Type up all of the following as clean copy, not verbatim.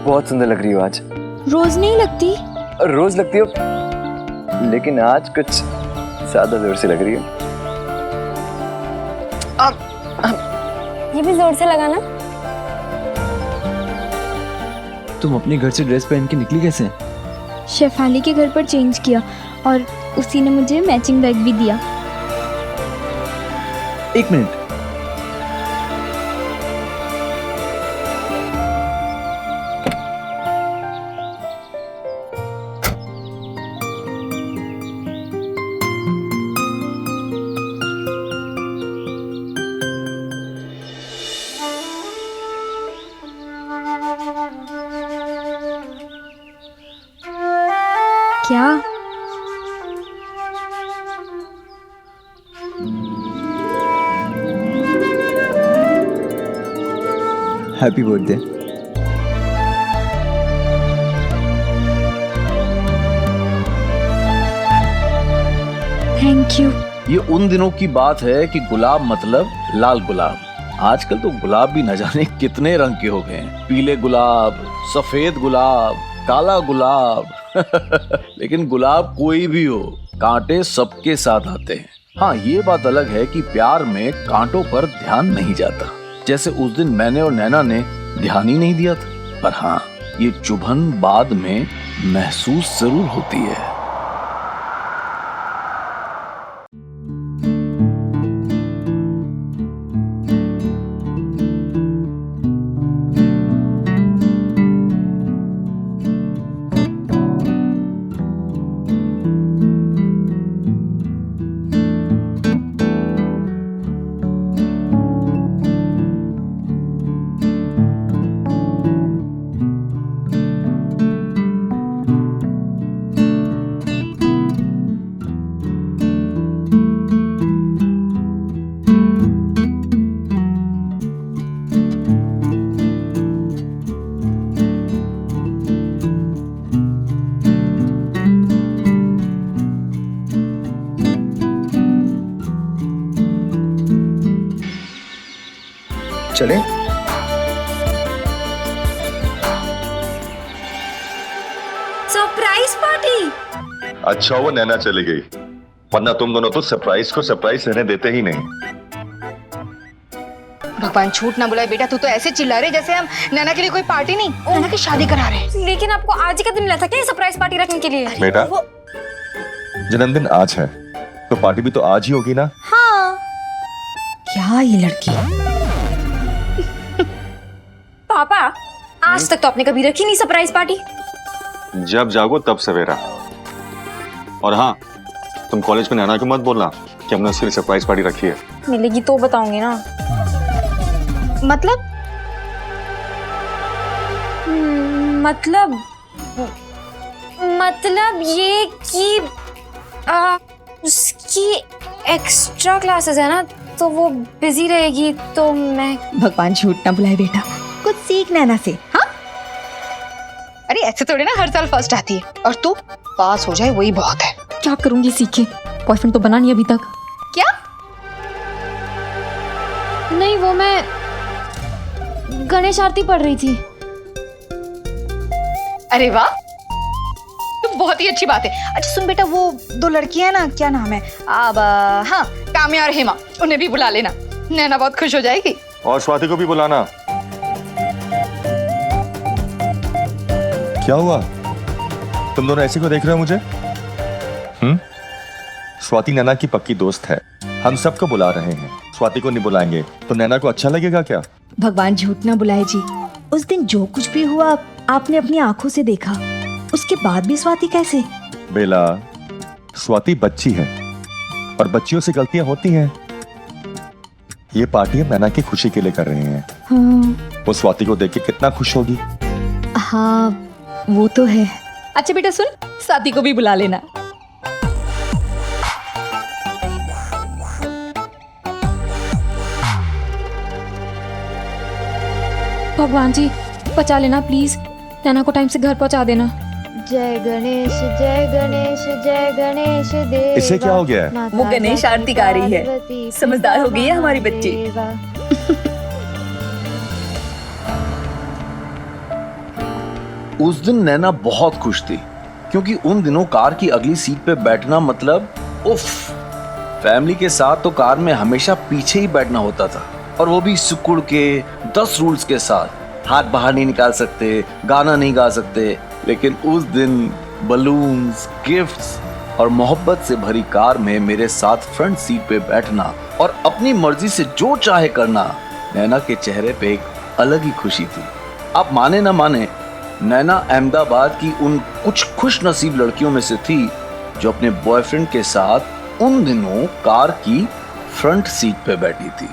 बहुत सुंदर लग रही हो आज। रोज नहीं लगती? रोज लगती हो, लेकिन आज कुछ ज्यादा जोर से लग रही हो। ये भी जोर से लगाना। तुम अपने घर से ड्रेस पहन के निकली कैसे? शेफाली के घर पर चेंज किया और उसी ने मुझे मैचिंग बैग भी दिया। एक मिनट, क्या? Happy birthday. Thank you. ये उन दिनों की बात है कि गुलाब मतलब लाल गुलाब। आजकल तो गुलाब भी न जाने कितने रंग के हो गए हैं। पीले गुलाब, सफेद गुलाब, काला गुलाब लेकिन गुलाब कोई भी हो, कांटे सबके साथ आते हैं। हाँ, ये बात अलग है कि प्यार में कांटों पर ध्यान नहीं जाता, जैसे उस दिन मैंने और नैना ने ध्यान ही नहीं दिया था। पर हाँ, ये चुभन बाद में महसूस जरूर होती है। चले? Surprise party. अच्छा वो नैना चली गई, वरना तुम दोनों तो सरप्राइज को सरप्राइज रहने देते ही नहीं। भगवान झूठ ना बुलाए बेटा, तू तो ऐसे चिल्ला रहे जैसे हम नैना के लिए कोई पार्टी नहीं, नैना की शादी करा रहे हैं। लेकिन आपको आज ही का दिन मिला था क्या सरप्राइज पार्टी रखने के लिए? बेटा, जन्मदिन आज है तो पार्टी भी तो आज ही होगी ना। हाँ। क्या ये लड़की? पापा, आज तक तो आपने कभी रखी नहीं सरप्राइज पार्टी। जब जागो तब सवेरा। और हाँ, तुम कॉलेज में नैना को मत बोलना कि हमने उसके लिए सरप्राइज पार्टी रखी है। मिलेगी तो बताऊंगी ना। मतलब? मतलब ये कि उसकी एक्स्ट्रा क्लासेस है ना, तो वो बिजी रहेगी, तो मैं। भगवान झूठ ना बुलाए बेटा, कुछ सीख नैना से। हाँ, अरे ऐसे थोड़ी ना हर साल फर्स्ट आती है, और तू पास हो जाए वही बहुत है। क्या करूंगी सीखे, बॉयफ्रेंड तो बना नहीं अभी तक। क्या? नहीं, वो मैं गणेश आरती पढ़ रही थी। अरे वाह, तो बहुत ही अच्छी बात है। अच्छा सुन बेटा, वो दो लड़कियां ना, क्या नाम है अब? हाँ, काम्या और हेमा, उन्हें भी बुला लेना, नैना बहुत खुश हो जाएगी। और स्वाति को भी बुलाना। क्या हुआ, तुम दोनों ऐसे को देख रहे हो मुझे? स्वाति नैना की पक्की दोस्त है, हम सबको बुला रहे हैं। स्वाति को नहीं बुलाएंगे तो नैना को अच्छा लगेगा क्या? भगवान झूठ ना बुलाए जी, उस दिन जो कुछ भी हुआ आपने अपनी आंखों से देखा, उसके बाद भी स्वाति कैसे? बेला, स्वाति बच्ची है और बच्चियों से गलतियां होती हैं। ये पार्टी हम नैना की खुशी के लिए कर रहे हैं। हाँ। वो स्वाति को देख के कितना खुश होगी। हाँ, वो तो है। अच्छा बेटा सुन, स्वाति को भी बुला लेना। भगवान जी, बचा लेना प्लीज, नैना को टाइम से घर पहुंचा देना। जय गणेश जय गणेश जय गणेश देवा। इसे क्या हो गया है? वो गणेश आरती गा रही है, समझदार हो गई है हमारी बच्ची। उस दिन नैना बहुत खुश थी क्योंकि उन दिनों कार की अगली सीट पे बैठना मतलब उफ, फैमिली के साथ तो कार में हमेशा पीछे ही बैठना होता था, और वो भी सिकुड़ के 10 रूल्स के साथ। हाथ बाहर नहीं निकाल सकते, गाना नहीं गा सकते। लेकिन उस दिन बलून्स, गिफ्ट्स और मोहब्बत से भरी कार में मेरे साथ फ्रंट सीट पे बैठना और अपनी मर्जी से जो चाहे करना, नैना के चेहरे पे एक अलग ही खुशी थी। आप माने ना माने, नैना अहमदाबाद की उन कुछ खुश नसीब लड़कियों में से थी जो अपने बॉयफ्रेंड के साथ उन दिनों कार की फ्रंट सीट पे बैठी थी।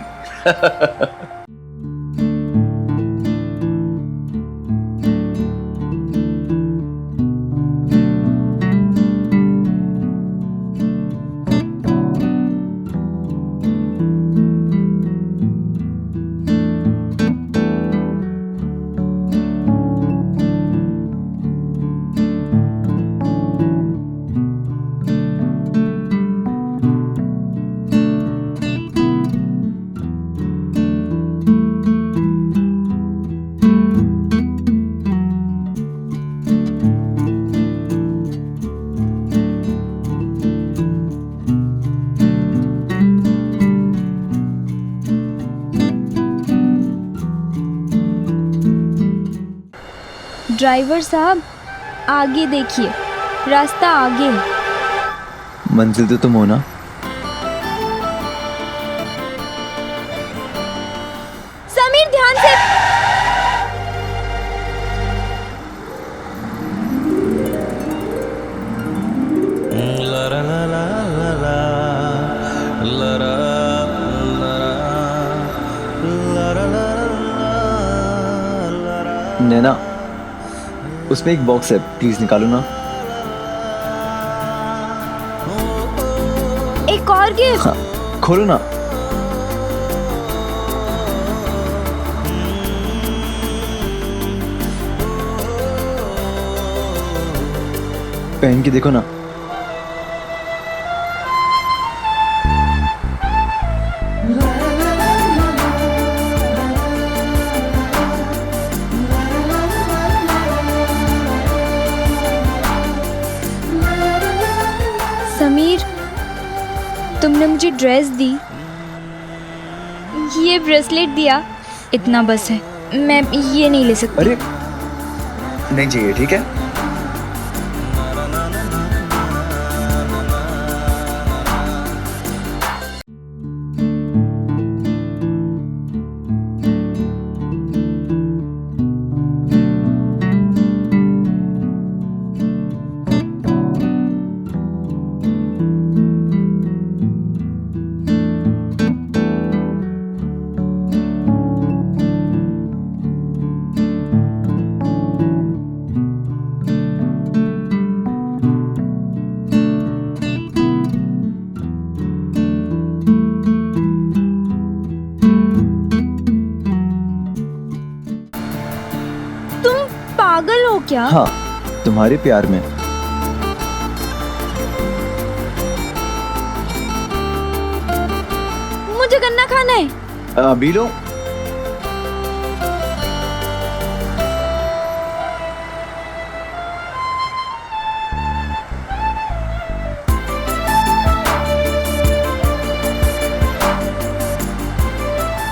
ड्राइवर साहब, आगे देखिए, रास्ता आगे है। मंजिल तो तुम हो ना? समीर, ध्यान से। नैना, उसमें एक बॉक्स है, प्लीज निकालो ना। एक और गिफ्ट। हाँ, खोलो ना। पहन के देखो ना। समीर, तुमने मुझे ड्रेस दी, ये ब्रेसलेट दिया, इतना बस है। मैं ये नहीं ले सकती। अरे नहीं चाहिए, ठीक है? पागल हो क्या? हाँ, तुम्हारे प्यार में। मुझे गन्ना खाना है। अभी लो।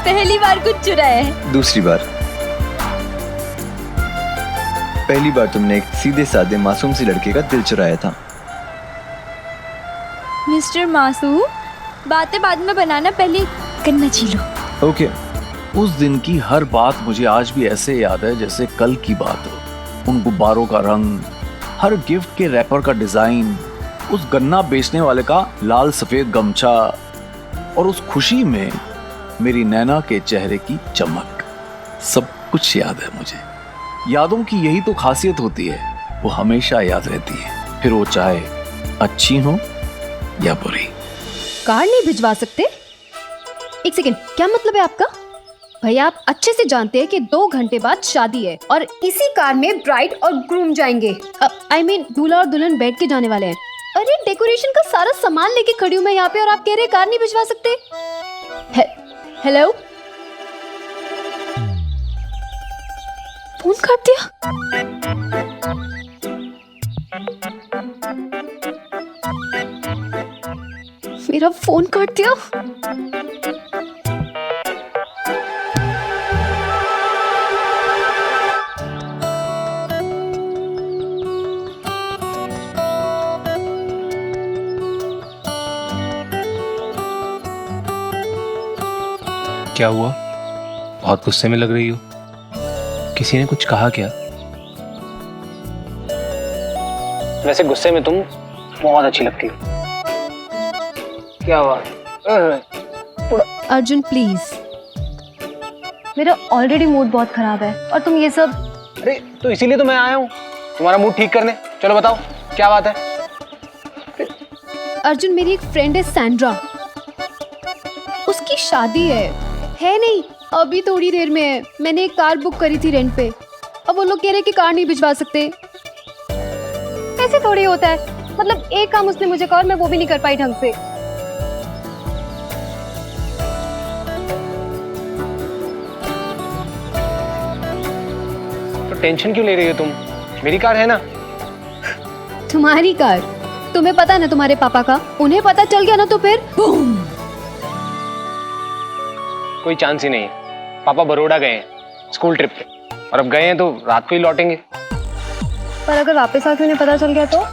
पहली बार कुछ चुराया है। दूसरी बार। पहली बार तुमने एक सीधे साधे मासूम सी लड़के का दिल चुराया था। मिस्टर मासूम, बातें बाद में बनाना, पहले गन्ना छीलो। ओके। उस दिन की हर बात मुझे आज भी ऐसे याद है जैसे कल की बात हो। उन गुब्बारों का रंग, हर गिफ्ट के रैपर का डिजाइन, उस गन्ना बेचने वाले का लाल सफेद गमछा, और उस खुशी में मेरी नैना के चेहरे की चमक। सब कुछ याद है मुझे। यादों की यही तो खासियत होती है, वो हमेशा याद रहती है, फिर वो चाहे अच्छी हो या बुरी। कार नहीं भिजवा सकते? एक सेकंड, क्या मतलब है आपका? भैया, आप अच्छे से जानते हैं कि 2 घंटे बाद शादी है और इसी कार में ब्राइड और ग्रूम जाएंगे। आई मीन दूल्हा और दुल्हन बैठ के जाने वाले हैं। अरे डेकोरेशन का सारा सामान लेके खड़ी हूँ मैं यहाँ पे, और आप कह रहे कार नहीं भिजवा सकते? हेलो, फोन काट दिया। मेरा फोन काट दिया। क्या हुआ? बहुत गुस्से में लग रही हो। किसी ने कुछ कहा क्या? वैसे गुस्से में तुम बहुत अच्छी लगती हो। क्या बात? अर्जुन प्लीज, मेरा ऑलरेडी मूड बहुत खराब है और तुम ये सब। अरे तो इसीलिए तो मैं आया हूँ तुम्हारा मूड ठीक करने। चलो बताओ क्या बात है? अर्जुन, मेरी एक फ्रेंड है सैंड्रा, उसकी शादी है नहीं, अभी थोड़ी देर में है। मैंने एक कार बुक करी थी रेंट पे, अब वो लोग कह रहे हैं कि कार नहीं भिजवा सकते। ऐसे थोड़ी होता है, मतलब एक काम उसने मुझे कहा और मैं वो भी नहीं कर पाई ढंग से। तो टेंशन क्यों ले रही हो तुम? मेरी कार है ना। तुम्हारी कार? तुम्हें पता है ना तुम्हारे पापा का, उन्हें पता चल गया ना तो फिर बूम। कोई चांस ही नहीं है। पापा बड़ौदा गए हैं स्कूल ट्रिप पे, और अब गए हैं तो रात को ही लौटेंगे। पर अगर वापस आके उन्हें पता चल गया तो?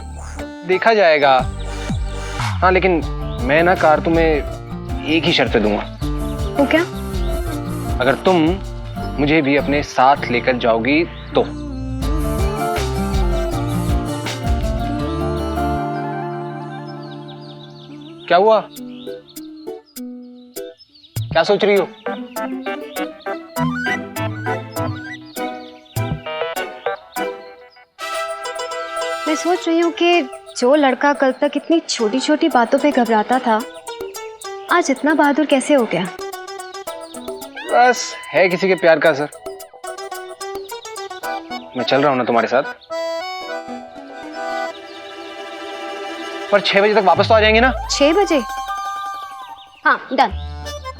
देखा जाएगा। हाँ लेकिन मैं ना कार तुम्हें एक ही शर्त पे दूंगा। वो क्या? अगर तुम मुझे भी अपने साथ लेकर जाओगी तो। क्या हुआ? क्या सोच रही हो? मैं सोच रही हूँ कि जो लड़का कल तक इतनी छोटी छोटी बातों पे घबराता था, आज इतना बहादुर कैसे हो गया? बस है किसी के प्यार का असर। मैं चल रहा हूं ना तुम्हारे साथ, पर 6 बजे तक वापस तो आ जाएंगे ना? 6 बजे? हाँ डन।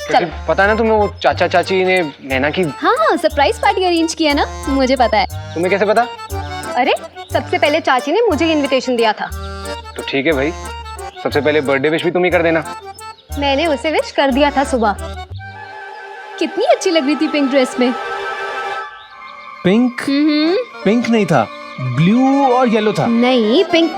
क्योंकि पता है ना तुम्हें, वो चाचा चाची ने नैना की। हाँ, सरप्राइज पार्टी अरेंज किया ना, मुझे पता है। तुम्हें कैसे पता? अरे सबसे पहले चाची ने मुझे इनविटेशन दिया था। तो ठीक है भाई, सबसे पहले बर्थडे विश भी तुम ही कर देना। मैंने उसे विश कर दिया था सुबह। कितनी अच्छी लग रही थी पिंक ड्रेस में। पिंक? पिंक नहीं था, ब्लू और येलो था। नहीं पिंक।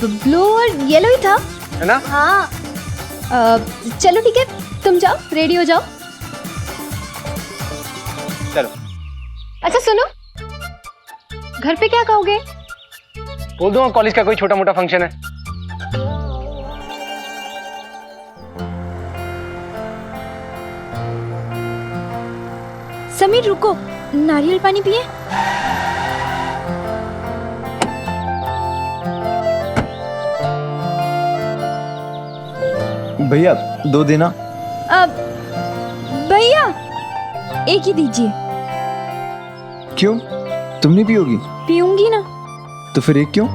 ब्लू और येलो ही था, है ना? हाँ। चलो ठीक है, तुम जाओ, रेडी हो जाओ। चलो। अच्छा सुनो, घर पे क्या कहोगे? बोल दूंगा कॉलेज का कोई छोटा मोटा फंक्शन है। समीर रुको, नारियल पानी पिए। भैया 2 देना। अब भैया एक ही दीजिए। क्यों, तुम नहीं पियोगी? पीऊंगी ना। तो फिर एक क्यों?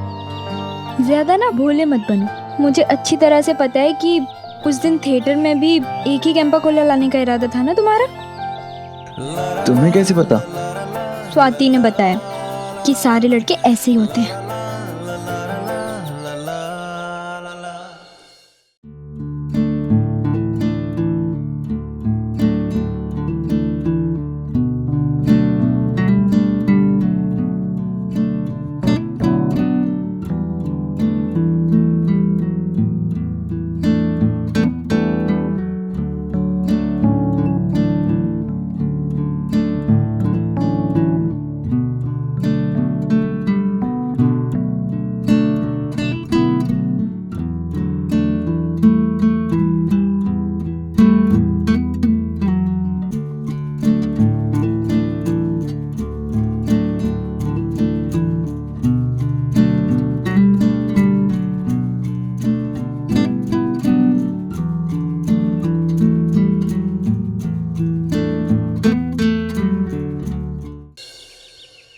ज्यादा ना भोले मत बनो, मुझे अच्छी तरह से पता है कि उस दिन थिएटर में भी एक ही कैंपा कोला लाने का इरादा था ना तुम्हारा। तुम्हें कैसे पता? स्वाति ने बताया कि सारे लड़के ऐसे ही होते हैं।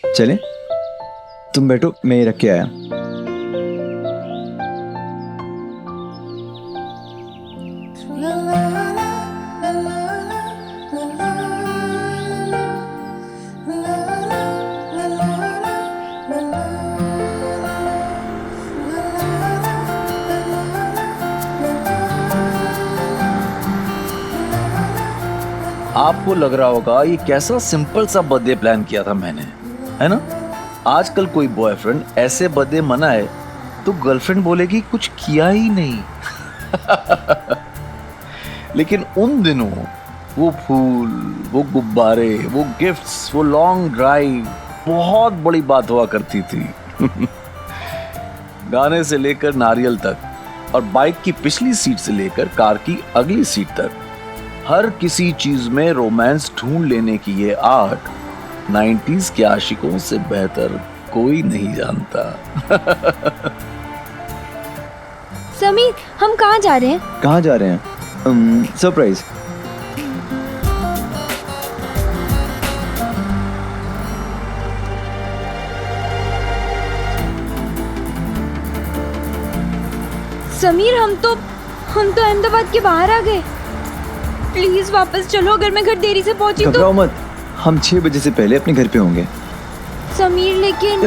चले, तुम बैठो, मैं ये रख के आया। आपको लग रहा होगा ये कैसा सिंपल सा बर्थडे प्लान किया था मैंने, है ना। आजकल कोई बॉयफ्रेंड ऐसे बर्थडे मनाए तो गर्लफ्रेंड बोलेगी कुछ किया ही नहीं। लेकिन उन दिनों वो फूल, वो गुब्बारे, वो गिफ्ट्स, वो लॉन्ग ड्राइव बहुत बड़ी बात हुआ करती थी। गाने से लेकर नारियल तक और बाइक की पिछली सीट से लेकर कार की अगली सीट तक हर किसी चीज में रोमांस ढूंढ लेने की ये आर्ट 90s के आशिकों से बेहतर कोई नहीं जानता। समीर, हम कहाँ जा रहे हैं? कहाँ जा रहे हैं? सरप्राइज। समीर, हम तो अहमदाबाद के बाहर आ गए। प्लीज वापस चलो, अगर मैं घर देरी से पहुंची तो। घबराओ मत, हम 6 बजे से पहले अपने घर पे होंगे। समीर लेकिन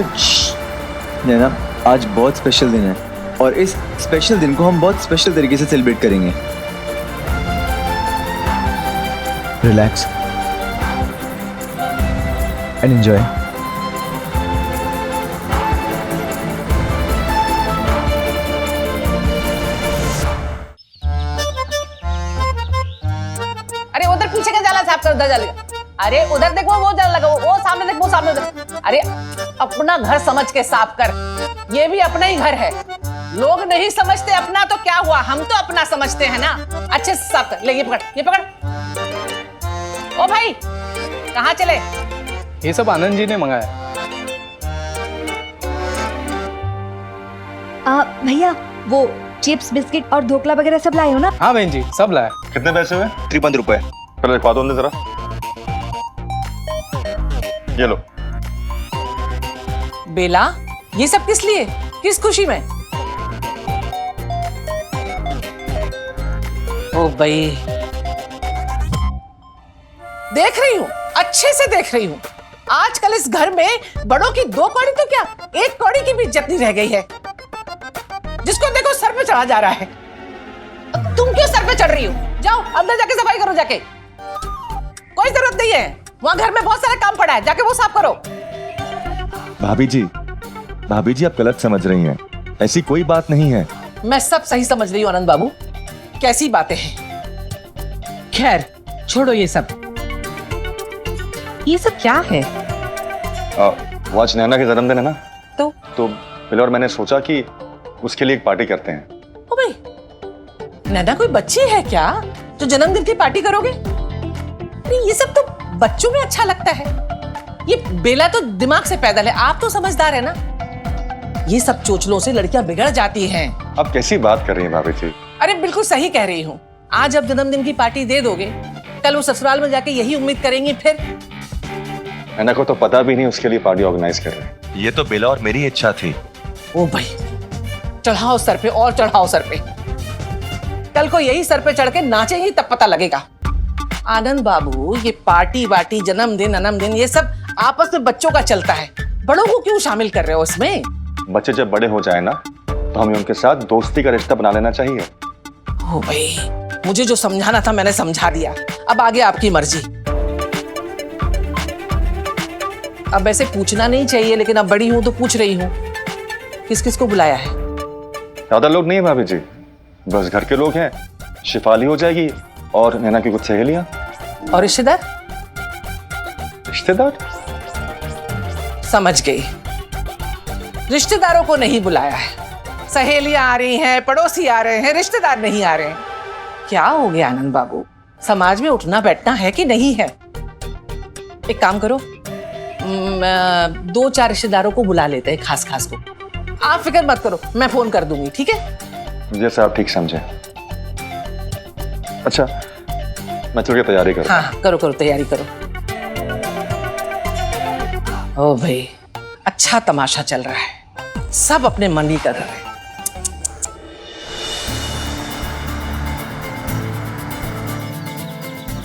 नैना, आज बहुत स्पेशल दिन है और इस स्पेशल दिन को हम बहुत स्पेशल तरीके से सेलिब्रेट करेंगे। Relax and enjoy. अरे उधर पीछे का जाला साफ कर, उधर जालेगा। अरे उधर देखो, वो जल लगा, वो सामने देख, वो सामने देख। अरे अपना घर समझ के साफ कर, ये भी अपना ही घर है। लोग नहीं समझते अपना तो क्या हुआ, हम तो अपना समझते हैं ना। अच्छे से साफ कर। ले ये पकड़, ये पकड़। ओ भाई, कहाँ चले? ये सब आनंद जी ने मंगाया। भैया, वो चिप्स, बिस्किट और ढोकला वगैरह सब लाए हो ना? हाँ बहन जी, सब लाया। कितने पैसे हुए? 53 रुपए। पहले लिखवा दो जरा। ये लो। बेला, ये सब किस लिए, किस खुशी में? ओ भाई, देख रही हूँ, अच्छे से देख रही हूँ। आजकल इस घर में बड़ों की 2 कौड़ी तो क्या, 1 कौड़ी की भी इज्जत नहीं रह गई है। जिसको देखो सर पे चढ़ा जा रहा है। तुम क्यों सर पे चढ़ रही हो? जाओ अंदर जाके सफाई करो जाके। कोई जरूरत नहीं है, वहां घर में बहुत सारा काम पड़ा है, जाके वो साफ करो। भाभी जी, आप गलत समझ रही हैं। ऐसी कोई बात नहीं है। मैं सब सही समझ रही हूँ आनंद बाबू, कैसी बातें हैं। खैर छोड़ो ये सब क्या है? वो आज नैना के जन्मदिन है ना, तो बिल और मैंने सोचा कि उसके लिए एक पार्टी करते हैं। ओ भाई, नैना कोई बच्ची है क्या जो जन्मदिन की पार्टी करोगे? नहीं, ये सब तो बच्चों में अच्छा लगता है। ये बेला तो दिमाग से पैदल है, आप तो समझदार है ना। ये सब चोचलों से लड़कियां बिगड़ जाती हैं। आप कैसी बात कर रही हैं भाभी जी? अरे बिल्कुल सही कह रही हूँ। आज अब जन्मदिन की पार्टी दे दोगे, कल वो ससुराल में जाके यही उम्मीद करेंगी। फिर नैना को तो पता भी नहीं उसके लिए पार्टी ऑर्गेनाइज कर रहे हैं। ये तो बेला और मेरी इच्छा थी। ओ भाई, चढ़ाओ सर पे और चढ़ाओ सर पे। कल को यही सर पे चढ़ के नाचेंगी तब पता लगेगा। आनंद बाबू, ये पार्टी वार्टी, जन्मदिन ये सब आपस में बच्चों का चलता है, बड़ों को क्यों शामिल कर रहे हो इसमें? बच्चे जब बड़े हो जाए ना, तो हमें उनके साथ दोस्ती का रिश्ता बना लेना चाहिए। ओ भाई, मुझे जो समझाना था मैंने समझा दिया, अब आगे आपकी मर्जी। अब ऐसे पूछना नहीं चाहिए, लेकिन अब बड़ी हूं तो पूछ रही हूँ, किस किस को बुलाया है? ज्यादा लोग नहीं है भाभी जी, बस घर के लोग हैं। शिफाली हो जाएगी और नैना की कुछ सहेलियां। और रिश्तेदार? रिश्तेदार समझ गई, रिश्तेदारों को नहीं बुलाया है। सहेलियां आ रही हैं, पड़ोसी आ रहे हैं, रिश्तेदार नहीं आ रहे हैं। क्या हो गया आनंद बाबू, समाज में उठना बैठना है कि नहीं है? एक काम करो, 2-4 रिश्तेदारों को बुला लेते हैं, खास खास को। आप फिक्र मत करो, मैं फोन कर दूंगी, ठीक है? जैसा आप ठीक समझे। अच्छा, मैं थोड़ी तैयारी करूं। हाँ, करो करो, तैयारी करो। ओ भाई, अच्छा तमाशा चल रहा है, सब अपने मन ही कर रहे हैं।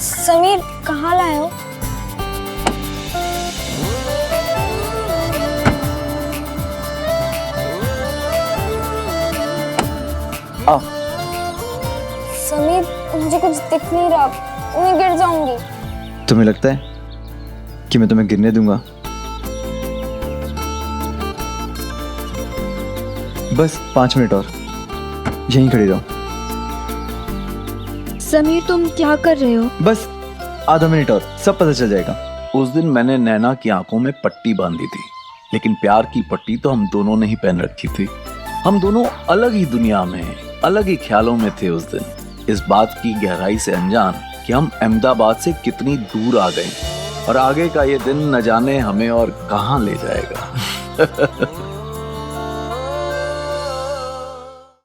समीर, कहाँ लाए हो? समीर, मुझे कुछ दिख नहीं रहा, मैं गिर जाऊंगी। तुम्हें लगता है कि मैं तुम्हें गिरने दूंगा? बस 5 मिनट और यहीं खड़ी रहो। समीर तुम क्या कर रहे हो? बस आधा मिनट और सब पता चल जाएगा। उस दिन मैंने नैना की आंखों में पट्टी बांधी थी, लेकिन प्यार की पट्टी तो हम दोनों ने ही पहन रखी थी। हम दोनों अलग ही दुनिया में, अलग ही ख्यालों में थे उस दिन, इस बात की गहराई से अनजान कि हम अहमदाबाद से कितनी दूर आ गए और आगे का ये दिन न जाने हमें और कहां ले जाएगा।